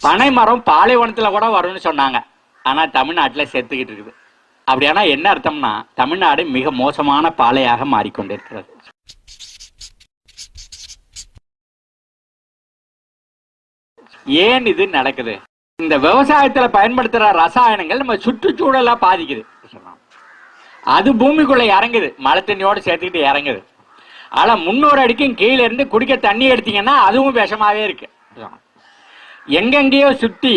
பனை மரம் பாலைவனத்துல கூட வரும்னு சொன்னாங்க. ஆனா தமிழ்நாட்டில் செத்துக்கிட்டு இருக்குது. அப்படியானா என்ன அர்த்தம்னா தமிழ்நாடு மிக மோசமான பாலையாக மாறிக்கொண்டிருக்கிறது. ஏன் இது நடக்குது? இந்த விவசாயத்துல பயன்படுத்துற ரசாயனங்கள் நம்ம சுற்றுச்சூழலா பாதிக்குது. அது பூமிக்குள்ள இறங்குது, மழை தண்ணியோடு சேர்த்துக்கிட்டு இறங்குது. ஆனா 300 அடிக்கும் கீழே இருந்து குடிக்க தண்ணி எடுத்தீங்கன்னா அதுவும் விஷமாவே இருக்கு. எங்கெங்கேயோ சுத்தி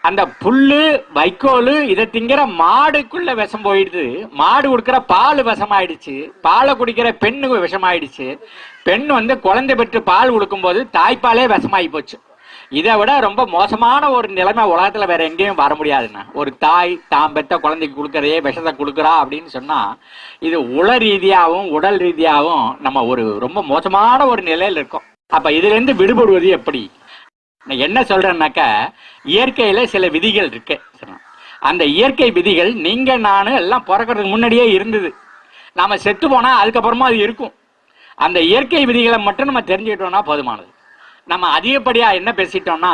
அந்த புல்லு வைக்கோல் இதை திங்கிற மாடுக்குள்ள விஷம் போயிடுது. மாடு கொடுக்கிற பால் விஷமாயிடுச்சு, பாலை குடிக்கிற பெண்ணு விஷமாயிடுச்சு. பெண் குழந்தை பெற்று பால் கொடுக்கும் போது தாய்ப்பாலே விஷமாயி போச்சு. இதை விட ரொம்ப மோசமான ஒரு நிலைமை உலகத்துல வேற எங்கேயும் வர முடியாதுன்னா, ஒரு தாய் தாம் பெற்ற குழந்தைக்கு கொடுக்கறதே விஷத்தை கொடுக்குறா அப்படின்னு சொன்னா இது உள ரீதியாகவும் உடல் ரீதியாகவும் நம்ம ஒரு ரொம்ப மோசமான ஒரு நிலையில இருக்கோம். அப்ப இதுல இருந்து விடுபடுவது எப்படி? என்ன சொல்றேன்னாக்க, இயற்கையில சில விதிகள் இருக்கு. அந்த இயற்கை விதிகள் நீங்க நானும் எல்லாம் பிறக்கிறதுக்கு முன்னாடியே இருந்தது. நாம செத்து போனா அதுக்கப்புறமா அது இருக்கும். அந்த இயற்கை விதிகளை மட்டும் நம்ம தெரிஞ்சுக்கிட்டோம்னா போதுமானது. நம்ம அதிகப்படியா என்ன பேசிட்டோம்னா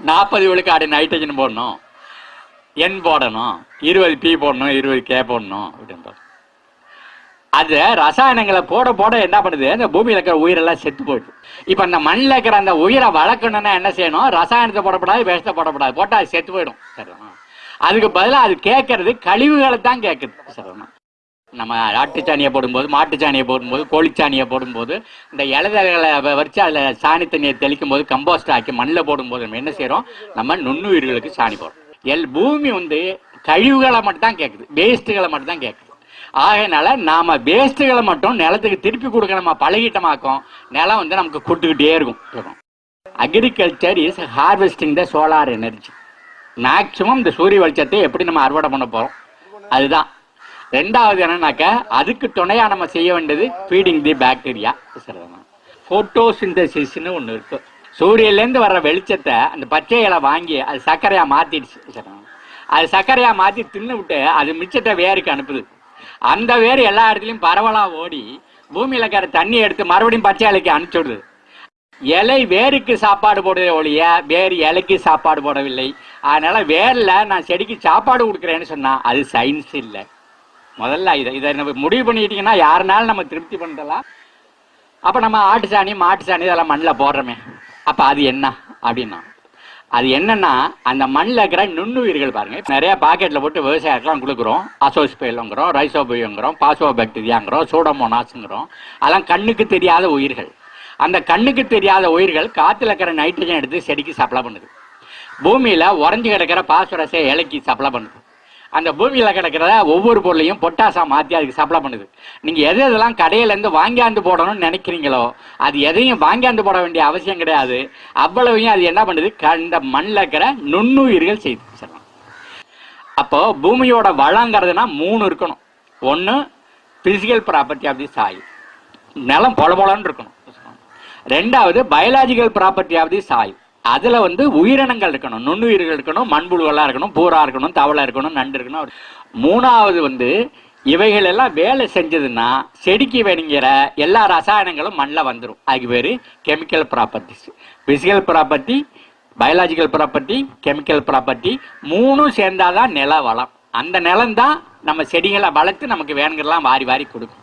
40 விழுக்காடு நைட்ரஜன் போடணும், N போடணும், 20 P போடணும், 20 K போடணும் அப்படின்னு. அது ரசாயனங்களை போட போட என்ன பண்ணுது, அந்த பூமியில் இருக்கிற உயிரெல்லாம் செத்து போயிடுது. இப்ப அந்த மண்ணில் இருக்கிற அந்த உயிரை வளர்க்கணும்னா என்ன செய்யணும்? ரசாயனத்தை போடப்படாது, விஷத்தை போடப்படாது. போட்டா அது செத்து போயிடும். சரிண்ணா? அதுக்கு பதிலாக அது கேட்கறது கழிவுகளை தான் கேட்குது. சரிண்ணா? நம்ம ஆட்டுச்சாணியை போடும்போது, மாட்டுச்சாணியை போடும்போது, கோழிச்சாணியை போடும்போது, இந்த இலைதலைகளை வச்சு அதில் சாணி தண்ணியை தெளிக்கும் போது, கம்போஸ்ட் ஆக்கி மண்ணில் போடும்போது நம்ம என்ன செய்யறோம்? நம்ம நுண்ணுயிர்களுக்கு சாணி போடுறோம். பூமி கழிவுகளை மட்டும் தான் கேட்குது, வேஸ்ட்டுகளை மட்டும் தான் கேட்குது. ஆகையினால நாம வேஸ்ட்டுகளை மட்டும் நிலத்துக்கு திருப்பி கொடுக்க நம்ம பழகிட்டமாக்கும், நிலம் நமக்கு கொடுத்துக்கிட்டே இருக்கும். Agriculture is harvesting the solar energy. Maximum இந்த சூரிய வெளிச்சத்தை எப்படி நம்ம அறுவடை பண்ண போறோம் அதுதான். ரெண்டாவது என்னன்னாக்க, அதுக்கு துணையா நம்ம செய்ய வேண்டியது ஃபீடிங் தி பாக்டீரியா. போட்டோசிந்தசிஸ்னு ஒன்று இருக்கு. சூரியன்லேருந்து வர்ற வெளிச்சத்தை அந்த பச்சை இலை வாங்கி அது சர்க்கரையா மாத்திடுச்சு. அது சர்க்கரையா மாத்தி தின்னு விட்டு அது மிச்சத்தை வேருக்கு அனுப்புது. அந்த வேறு எல்லா இடத்துலையும் பரவலா ஓடி பூமியில இருக்கிற தண்ணி எடுத்து மறுபடியும் பச்சை இலைக்கு அனுப்பிச்சுடுது. இலை வேருக்கு சாப்பாடு போடுறதே ஒழிய வேறு இலைக்கு சாப்பாடு போடவில்லை. அதனால வேர்ல நான் செடிக்கு சாப்பாடு கொடுக்குறேன்னு சொன்னா அது சயின்ஸ் இல்லை. முதல்ல இதை நம்ம முடிவு பண்ணிக்கிட்டீங்கன்னா யாருனாலும் நம்ம திருப்தி பண்ணலாம். அப்ப நம்ம ஆட்டு சாணி மாட்டு சாணி இதெல்லாம் மண்ணில் போடுறோமே, அப்ப அது என்ன அப்படின்னா, அது என்னன்னா அந்த மண்ணில் இருக்கிற நுண்ணுயிர்கள் பாருங்க. நிறைய பாக்கெட்ல போட்டு விவசாயத்துலாம் கொடுக்குறோம். அசோஸ்பெயிலுங்கிறோம், ரைசோபியோங்கிறோம், பாசோபாக்டீரியாங்கிறோம், சூடோமோனாஸ்ங்கிறோம். அதெல்லாம் கண்ணுக்கு தெரியாத உயிர்கள். அந்த கண்ணுக்கு தெரியாத உயிர்கள் காத்துல இருக்கிற நைட்ரஜன் எடுத்து செடிக்கு சப்ளை பண்ணுது. பூமியில உறைஞ்சு கிடக்கிற பாஸ்பரஸை இலைக்கு சப்ளை பண்ணுது. அந்த பூமியில கிடக்கிற ஒவ்வொரு பொருளையும் பொட்டாசா மாற்றி அதுக்கு சப்ளை பண்ணுது. நீங்க எதெல்லாம் கடையிலேருந்து வாங்கியாந்து போடணும்னு நினைக்கிறீங்களோ அது எதையும் வாங்கியாந்து போட வேண்டிய அவசியம் கிடையாது. அவ்வளவையும் அது என்ன பண்ணுது, இந்த மண்ணில் இருக்கிற நுண்ணுயிர்கள் செய்து. அப்போ பூமியோட வளங்கிறதுனா 3 இருக்கணும். ஒன்று physical property of the soil, நிலம் பொல பொலன்னு இருக்கணும். ரெண்டாவது biological property of the soil, அதுல உயிரினங்கள் இருக்கணும், நுண்ணுயிர்கள் இருக்கணும், மண்புழுவெல்லாம் இருக்கணும், பூரா இருக்கணும், தவளை இருக்கணும், நண்டு இருக்கணும். மூணாவது இவைகள் எல்லாம் வேலை செஞ்சதுன்னா செடிக்கு வேணுங்கிற எல்லா ரசாயனங்களும் மண்ணில் வந்துடும். அதுக்கு பேரு chemical properties. Physical property, biological property, chemical property, 3 சேர்ந்தாதான் நில வளம். அந்த நிலம் தான் நம்ம செடிகளை வளர்த்து நமக்கு வேணுங்கிறலாம் வாரி வாரி கொடுக்கும்.